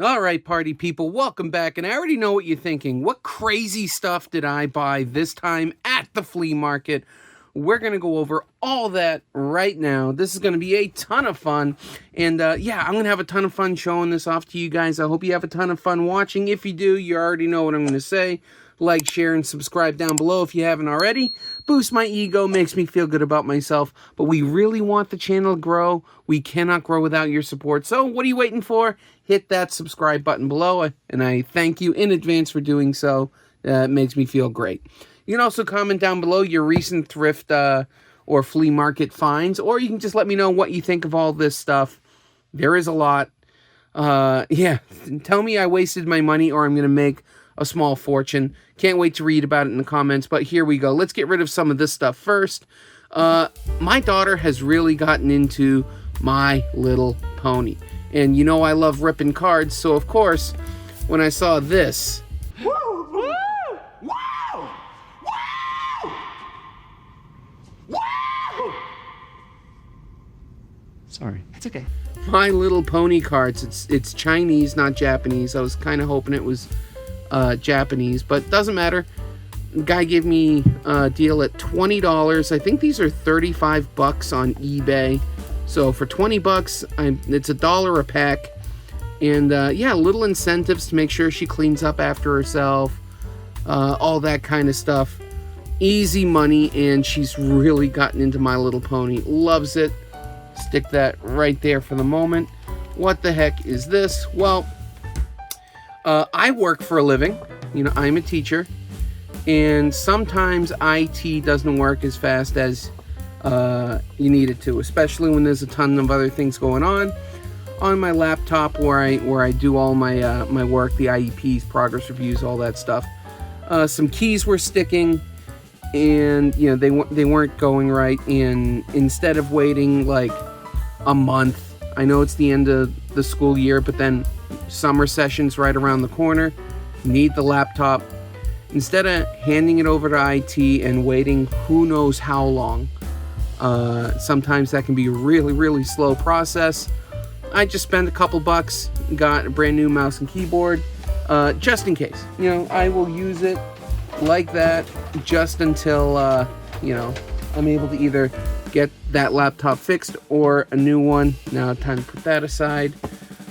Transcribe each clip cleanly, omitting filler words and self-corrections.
All right, party people, welcome back. And I already know what you're thinking. What crazy stuff did I buy this time at the flea market? We're going to go over all that right now. This is going to be a ton of fun. And yeah, I'm going to have a ton of fun showing this off to you guys. I hope you have a ton of fun watching. If you do, you already know what I'm going to say. Like, share, and subscribe down below if you haven't already. Boost my ego, makes me feel good about myself. But we really want the channel to grow. We cannot grow without your support. So what are you waiting for? Hit that subscribe button below. And I thank you in advance for doing so. It makes me feel great. You can also comment down below your recent thrift or flea market finds. Or you can just let me know what you think of all this stuff. There is a lot. Yeah, tell me I wasted my money or I'm going to make a small fortune. Can't wait to read about it in the comments, but here we go. Let's get rid of some of this stuff first. My daughter has really gotten into My Little Pony. And you know I love ripping cards, so of course, when I saw this... Woo! Woo! Wow! Wow! Wow! Sorry, it's okay. My Little Pony cards. It's Chinese, not Japanese. I was kind of hoping it was Japanese, but doesn't matter. The guy gave me a deal at $20. I think these are 35 bucks on eBay. So for 20 bucks, it's $1 a pack. And yeah, little incentives to make sure she cleans up after herself. All that kind of stuff. Easy money, and she's really gotten into My Little Pony. Loves it. Stick that right there for the moment. What the heck is this? Well, I work for a living. You know, I'm a teacher. And sometimes IT doesn't work as fast as you need it to, especially when there's a ton of other things going on my laptop where I do all my my work, the IEPs, progress reviews, all that stuff. Some keys were sticking, and you know they weren't going right. And instead of waiting like a month, I know it's the end of the school year, but then summer session's right around the corner. Need the laptop. Instead of handing it over to IT and waiting who knows how long, sometimes that can be a really slow process. I just spent a couple bucks, got a brand new mouse and keyboard, just in case. You know, I will use it like that just until you know, I'm able to either get that laptop fixed or a new one. Now time to put that aside.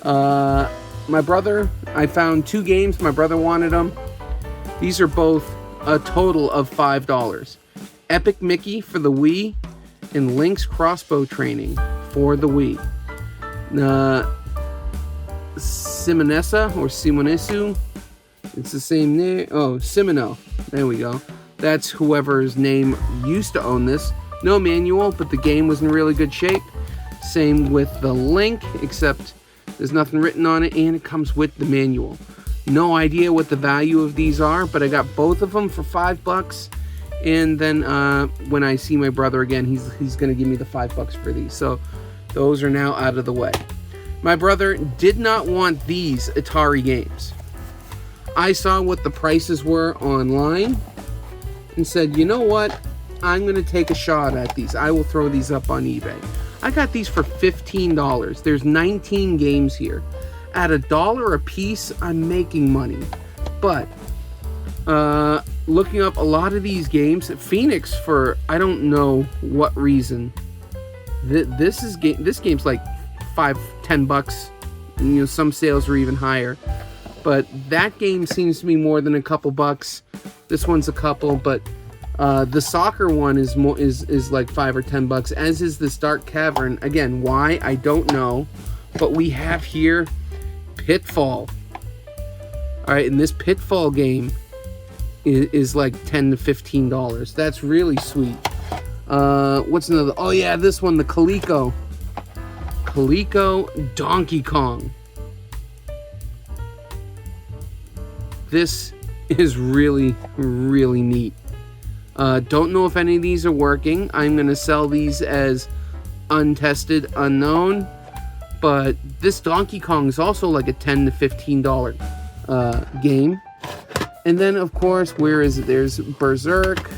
My brother, I found 2 games. My brother wanted them. These are both a total of $5. Epic Mickey for the Wii and Link's Crossbow Training for the Wii. Simonessa or Simonesu. It's the same name. Oh, Simino. There we go. That's whoever's name used to own this. No manual, but the game was in really good shape. Same with the Link, except there's nothing written on it, and it comes with the manual. No idea what the value of these are, but I got both of them for $5. And then when I see my brother again, he's going to give me the $5 for these. So those are now out of the way. My brother did not want these Atari games. I saw what the prices were online and said, you know what? I'm going to take a shot at these. I will throw these up on eBay. I got these for $15. There's 19 games here. At $1 a piece, I'm making money. But looking up a lot of these games, Phoenix, for I don't know what reason, this game's like $5-10. You know, some sales are even higher. But that game seems to be more than a couple bucks. This one's a couple, but the soccer one is like $5 or $10, as is this Dark Cavern. Again, why? I don't know. But we have here Pitfall. Alright, and this Pitfall game is like $10 to $15. That's really sweet. What's another? Oh yeah, this one, the Coleco Donkey Kong. This is really neat. Don't know if any of these are working. I'm going to sell these as untested, unknown. But this Donkey Kong is also like a $10 to $15 game. And then, of course, where is it? There's Berserk.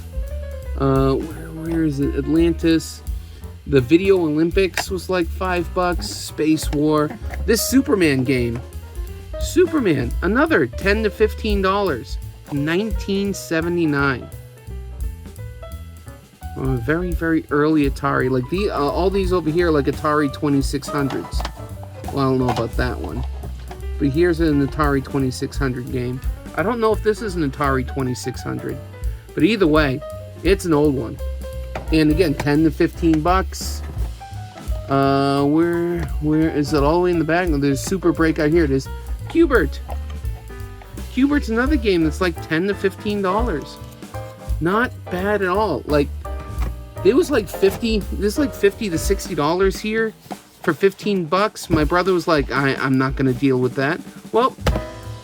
Where is it? Atlantis. The Video Olympics was like $5. Space War. This Superman game. Superman, another $10 to $15, 1979. Very, very early Atari. Like all these over here, like Atari 2600s. Well, I don't know about that one, but here's an Atari 2600 game. I don't know if this is an Atari 2600, but either way, it's an old one. And again, 10 to 15 bucks. Where is it? All the way in the back. There's Super Breakout. Here it is. Q*bert. Q*bert's another game that's like $10 to $15. Not bad at all. Like, it was like $50 to $60 here for 15 bucks. My brother was like, I'm not gonna deal with that. Well,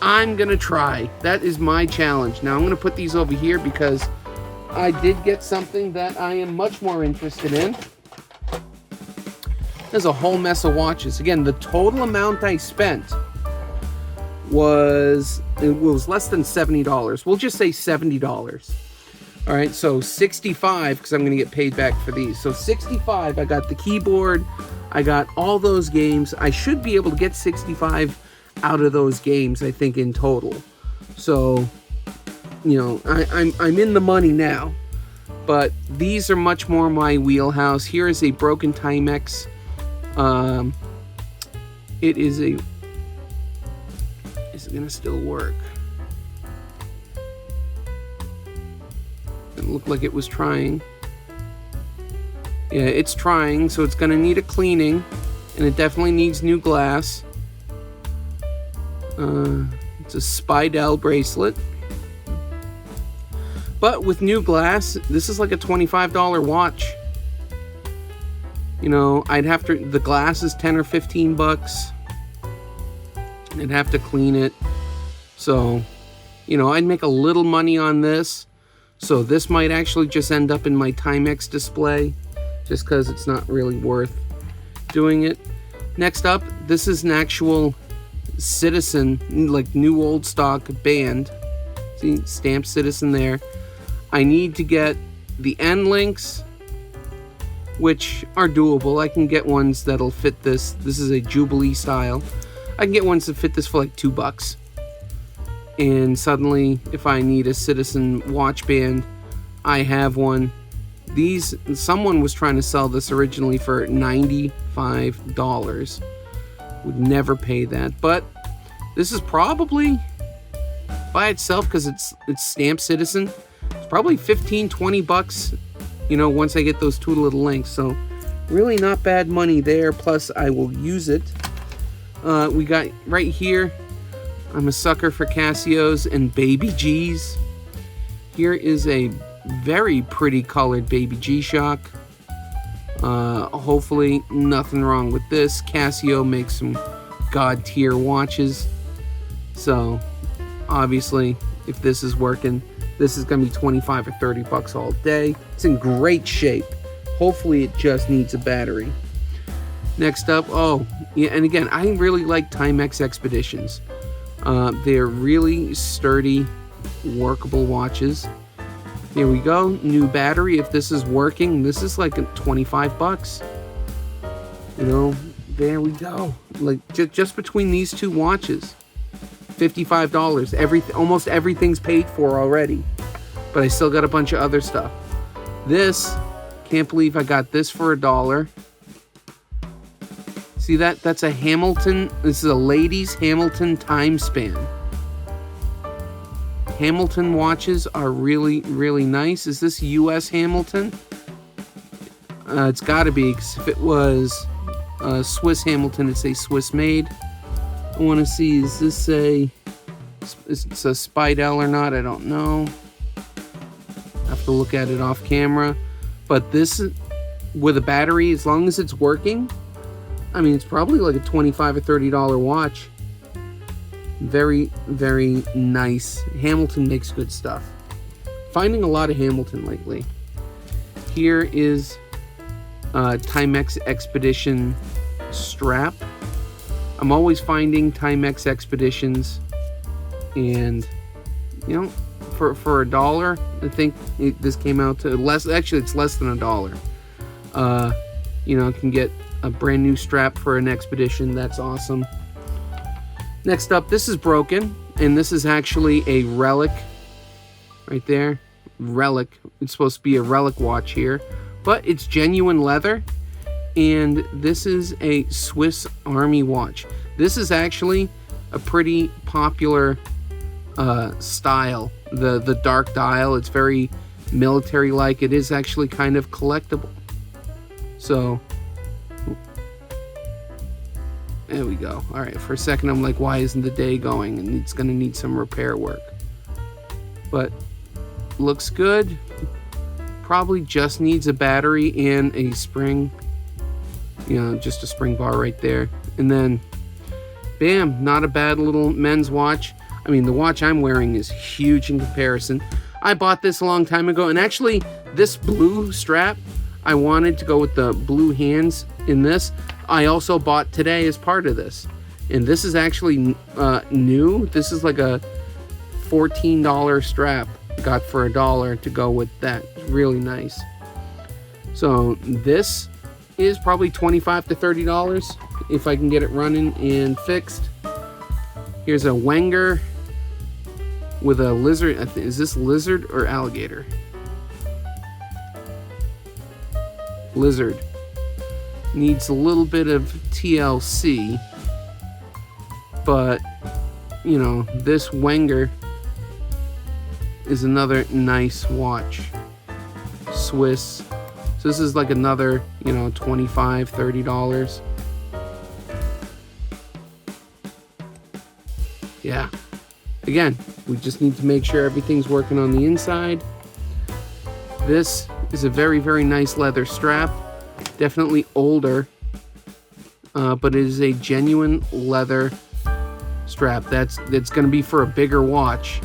I'm gonna try. That is my challenge. Now I'm gonna put these over here because I did get something that I am much more interested in. There's a whole mess of watches. Again, the total amount I spent was less than $70. We'll just say $70. All right, so 65 because I'm going to get paid back for these. So 65, I got the keyboard, I got all those games. I should be able to get 65 out of those games, I think, in total. So, you know, I'm in the money now. But these are much more my wheelhouse. Here is a broken Timex. It is a... Is it going to still work? It looked like it was trying. Yeah, it's trying, so it's going to need a cleaning. And it definitely needs new glass. It's a Spidell bracelet. But with new glass, this is like a $25 watch. You know, I'd have to... The glass is 10 or 15 bucks. I'd have to clean it. So, you know, I'd make a little money on this. So this might actually just end up in my Timex display. Just because it's not really worth doing it. Next up, this is an actual Citizen, like new old stock band. See, stamped Citizen there. I need to get the end links, which are doable. I can get ones that'll fit this. This is a Jubilee style. I can get ones that fit this for like $2. And suddenly, if I need a Citizen watch band, I have one. Someone was trying to sell this originally for $95. Would never pay that. But this is probably, by itself, because it's stamped Citizen, it's probably 15, 20 bucks, you know, once I get those two little links. So really not bad money there. Plus I will use it. We got right here, I'm a sucker for Casios and Baby G's. Here is a very pretty colored Baby G-Shock. Hopefully nothing wrong with this. Casio makes some god tier watches. So obviously if this is working, this is going to be 25 or 30 bucks all day. It's in great shape. Hopefully it just needs a battery. Next up, oh, yeah, and again, I really like Timex Expeditions. They're really sturdy, workable watches. Here we go, new battery. If this is working, this is like 25 bucks. You know, there we go. Like just between these two watches, $55. Almost everything's paid for already, but I still got a bunch of other stuff. This, can't believe I got this for $1. See that? That's a Hamilton. This is a ladies' Hamilton time span. Hamilton watches are really, really nice. Is this U.S. Hamilton? It's got to be, because if it was Swiss Hamilton, it's a Swiss made. I want to see, is this it's a Spidell or not? I don't know. I have to look at it off camera. But this, with a battery, as long as it's working, I mean, it's probably like a $25 or $30 watch. Very, very nice. Hamilton makes good stuff. Finding a lot of Hamilton lately. Here is Timex Expedition strap. I'm always finding Timex Expeditions, and you know, for $1, I think this came out to less. Actually, it's less than $1. You know, can get a brand new strap for an Expedition. That's awesome. Next up, this is broken, and this is actually a relic right there. Relic. It's supposed to be a relic watch here, but it's genuine leather, and this is a Swiss Army watch. This is actually a pretty popular style. The dark dial. It's very military-like. It is actually kind of collectible. So there we go. All right, for a second I'm like, why isn't the day going? And it's gonna need some repair work, but looks good. Probably just needs a battery and a spring, you know, just a spring bar right there, and then bam, not a bad little men's watch. I mean, the watch I'm wearing is huge in comparison. I bought this a long time ago, and actually this blue strap, I wanted to go with the blue hands in this. I also bought today as part of this, and this is actually new. This is like a $14 strap, got for $1 to go with that. It's really nice. So this is probably $25 to $30 if I can get it running and fixed. Here's a Wenger with a lizard. Is this lizard or alligator? Lizard. Needs a little bit of TLC, but you know, this Wenger is another nice watch. Swiss. So this is like another, you know, $25, $30. Yeah. Again, we just need to make sure everything's working on the inside. This is a very, very nice leather strap. Definitely older, but it is a genuine leather strap. That's going to be for a bigger watch,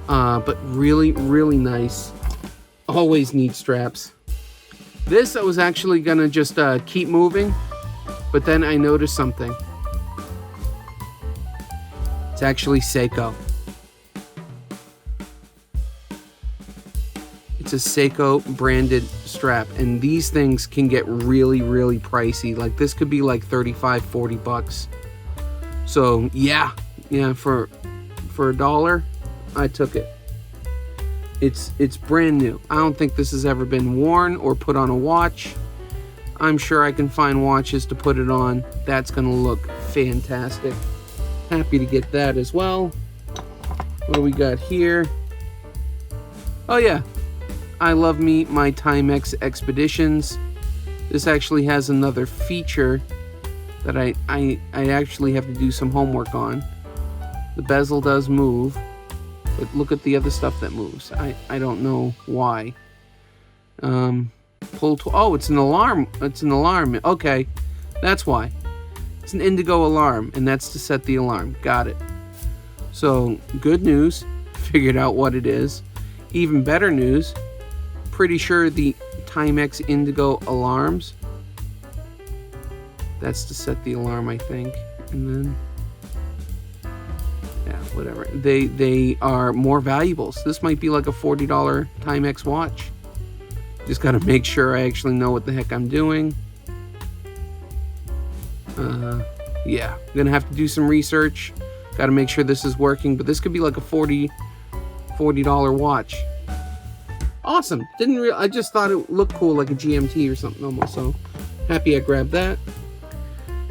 but really, really nice. Always need straps. This I was actually going to just keep moving, but then I noticed something. It's actually Seiko. It's a Seiko branded strap, and these things can get really, really pricey. Like this could be like 35, 40 bucks. So yeah, for $1, I took it. It's brand new. I don't think this has ever been worn or put on a watch. I'm sure I can find watches to put it on. That's gonna look fantastic. Happy to get that as well. What do we got here? Oh yeah, I love me my Timex Expeditions. This actually has another feature that I actually have to do some homework on. The bezel does move, but look at the other stuff that moves. I don't know why. Oh, it's an alarm. It's an alarm. Okay, that's why. It's an indigo alarm, and that's to set the alarm. Got it. So, good news. Figured out what it is. Even better news. Pretty sure the Timex indigo alarms. That's to set the alarm, I think. And then, yeah, whatever. They are more valuable. So this might be like a $40 Timex watch. Just gotta make sure I actually know what the heck I'm doing. Yeah, I'm gonna have to do some research. Gotta make sure this is working, but this could be like a $40 watch. Awesome. I just thought it looked cool, like a GMT or something almost, so happy I grabbed that.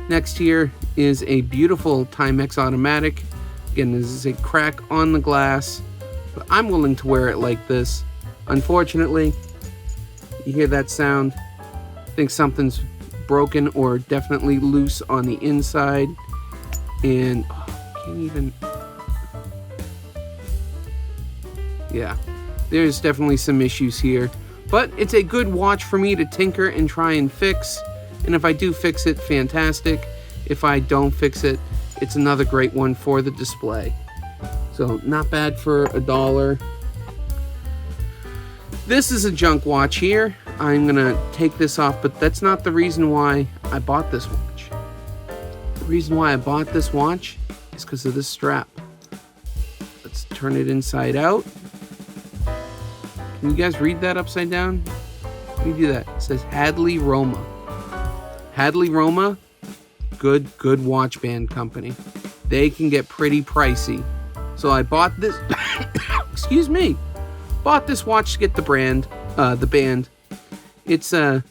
Next here is a beautiful Timex automatic. Again, this is a crack on the glass, but I'm willing to wear it like this. Unfortunately, you hear that sound, I think something's broken or definitely loose on the inside, and can't even, yeah, there's definitely some issues here, but it's a good watch for me to tinker and try and fix. And if I do fix it, fantastic. If I don't fix it, it's another great one for the display. So not bad for $1. This is a junk watch here. I'm gonna take this off, but that's not the reason why I bought this watch. The reason why I bought this watch is because of this strap. Let's turn it inside out. Can you guys read that upside down? Can you do that? It says Hadley Roma. Hadley Roma, good watch band company. they can get pretty pricey. So I bought this, excuse me, bought this watch to get the band. It's a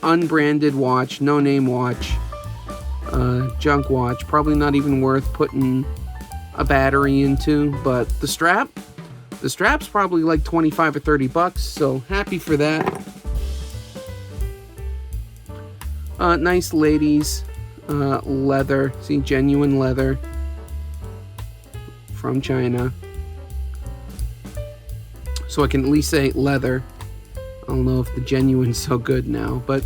unbranded watch, no name watch, junk watch. Probably not even worth putting a battery into. But the strap's probably like 25 or 30 bucks. So happy for that. Nice ladies, leather. See, genuine leather from China. So I can at least say leather. I don't know if the genuine's so good now, but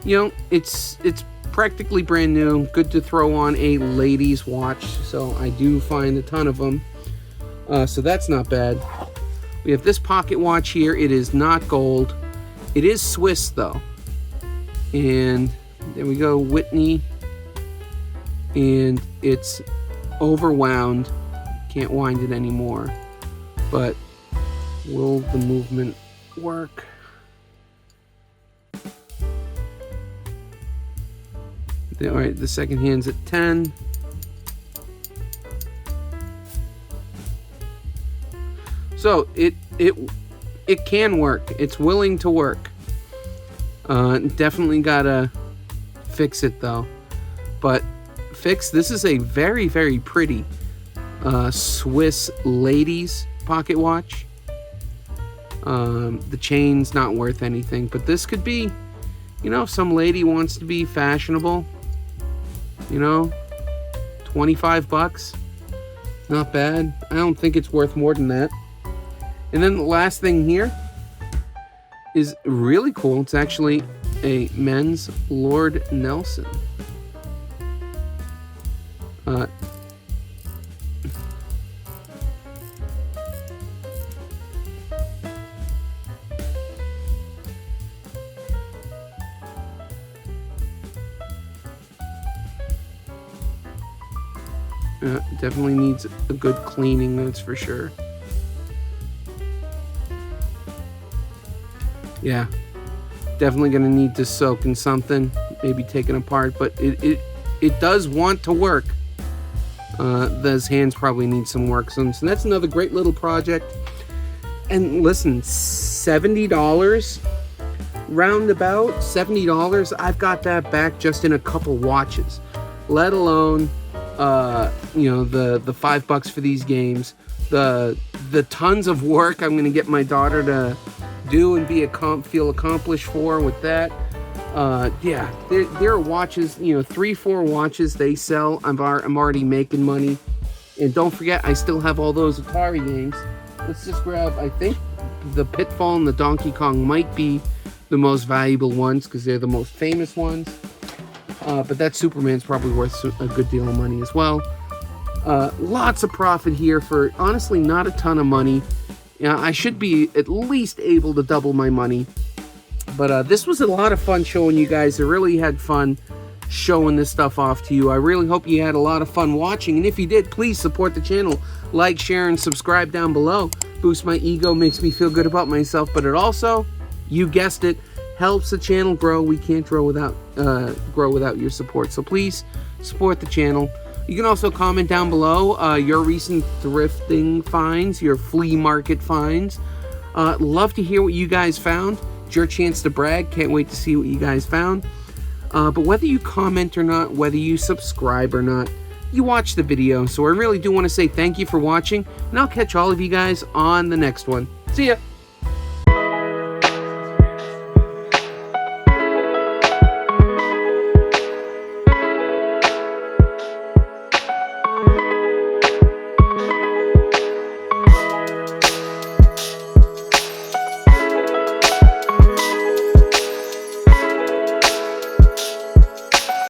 you know, it's practically brand new. Good to throw on a ladies watch. So I do find a ton of them. So that's not bad. We have this pocket watch here. It is not gold. It is Swiss though. And there we go, Whitney. And it's overwound. Can't wind it anymore. But will the movement work? All right, the second hand's at 10. So it can work. It's willing to work. Definitely gotta fix it though. But this is a very, very pretty Swiss ladies pocket watch. The chain's not worth anything, but this could be, you know, if some lady wants to be fashionable, you know, 25 bucks. Not bad. I don't think it's worth more than that. And then the last thing here is really cool. It's actually a men's Lord Nelson. Definitely needs a good cleaning, that's for sure. Yeah, definitely gonna need to soak in something, maybe take it apart, but it does want to work. Those hands probably need some work, so that's another great little project. And listen, $70, roundabout $70, I've got that back just in a couple watches, let alone you know, the $5 for these games, the tons of work I'm gonna get my daughter to do and feel accomplished for with that. Yeah, there are watches, you know, 3-4 watches they sell. I'm already making money. And don't forget, I still have all those Atari games. Let's just grab, I think the Pitfall and the Donkey Kong might be the most valuable ones because they're the most famous ones. But that Superman's probably worth a good deal of money as well. Lots of profit here for honestly not a ton of money. Yeah, I should be at least able to double my money. But this was a lot of fun showing you guys. I really had fun showing this stuff off to you. I really hope you had a lot of fun watching. And if you did, please support the channel. Like, share, and subscribe down below. Boosts my ego, makes me feel good about myself. But it also, you guessed it, helps the channel grow. We can't grow without your support. So please support the channel. You can also comment down below your recent thrifting finds, your flea market finds. Love to hear what you guys found. It's your chance to brag. Can't wait to see what you guys found. But whether you comment or not, whether you subscribe or not, you watch the video. So I really do want to say thank you for watching, and I'll catch all of you guys on the next one. See ya!